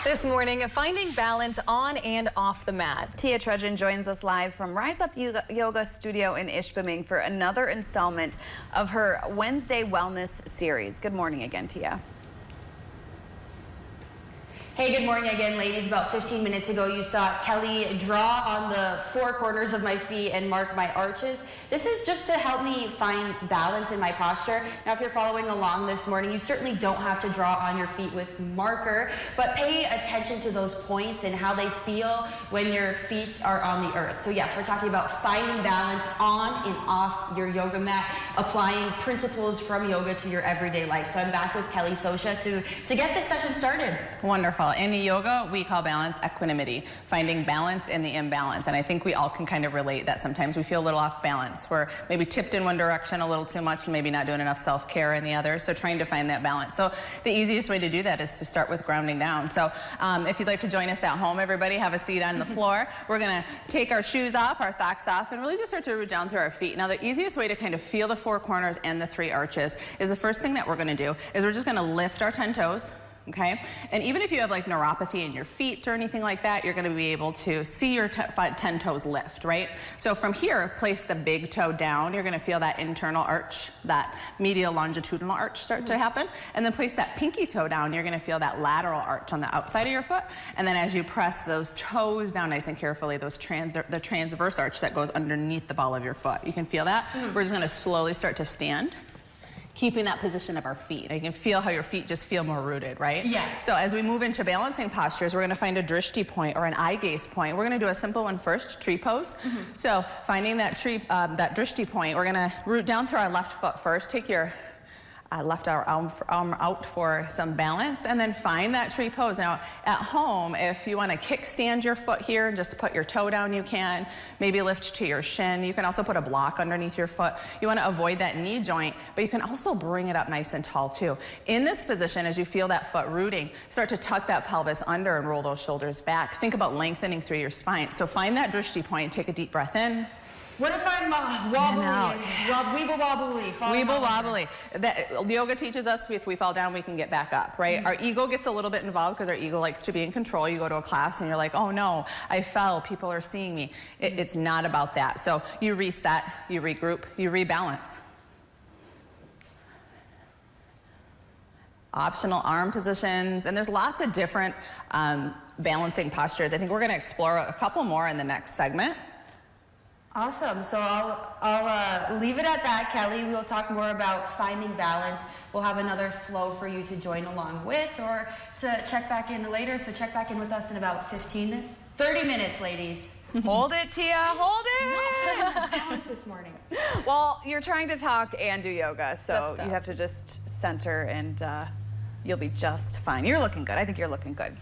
This morning, finding balance on and off the mat. Tia Trudgeon joins us live from Rise Up Yoga Studio in Ishpeming for another installment of her Wednesday Wellness Series. Good morning again, Tia. Hey, good morning again, ladies. About 15 minutes ago, you saw Kelly draw on the four corners of my feet and mark my arches. This is just to help me find balance in my posture. Now, if you're following along this morning, you certainly don't have to draw on your feet with marker, but pay attention to those points and how they feel when your feet are on the earth. So yes, we're talking about finding balance on and off your yoga mat, applying principles from yoga to your everyday life. So I'm back with Kelly Sosha to get this session started. Wonderful. In yoga, we call balance equanimity, finding balance in the imbalance. And I think we all can kind of relate that sometimes we feel a little off balance. We're maybe tipped in one direction a little too much and maybe not doing enough self-care in the other. So trying to find that balance. So the easiest way to do that is to start with grounding down. So if you'd like to join us at home, everybody have a seat on the floor. We're going to take our shoes off, our socks off, and really just start to root down through our feet. Now the easiest way to kind of feel the four corners and the three arches is the first thing that we're going to do is we're just going to lift our 10 toes. Okay, and even if you have like neuropathy in your feet or anything like that, you're going to be able to see your 10 toes lift, right? So from here, place the big toe down. You're going to feel that internal arch, that medial longitudinal arch start to happen. And then place that pinky toe down. You're going to feel that lateral arch on the outside of your foot. And then as you press those toes down nice and carefully, the transverse arch that goes underneath the ball of your foot. You can feel that? We're just going to slowly start to stand, keeping that position of our feet. You can feel how your feet just feel more rooted, right? Yeah. So as we move into balancing postures, we're gonna find a drishti point or an eye gaze point. We're gonna do a simple one first, tree pose. So finding that that drishti point, we're gonna root down through our left foot first. Take your left arm out for some balance, and then find that tree pose. Now, at home, if you want to kickstand your foot here and just put your toe down, you can. Maybe lift to your shin. You can also put a block underneath your foot. You want to avoid that knee joint, but you can also bring it up nice and tall too. In this position, as you feel that foot rooting, start to tuck that pelvis under and roll those shoulders back. Think about lengthening through your spine. So find that drishti point. Take a deep breath in. What if I'm wobbly? Weeble wobbly. Weeble wobbly. Yoga teaches us if we fall down, we can get back up, right? Our ego gets a little bit involved because our ego likes to be in control. You go to a class and you're like, oh no, I fell, people are seeing me. It's not about that. So you reset, you regroup, you rebalance. Optional arm positions, and there's lots of different balancing postures. I think we're going to explore a couple more in the next segment. Awesome. So I'll leave it at that, Kelly. We'll talk more about finding balance. We'll have another flow for you to join along with or to check back in later. So check back in with us in about 30 minutes, ladies. Hold it, Tia. Hold it. No, balance this morning. Well, you're trying to talk and do yoga, so you have to just center and you'll be just fine. You're looking good. I think you're looking good.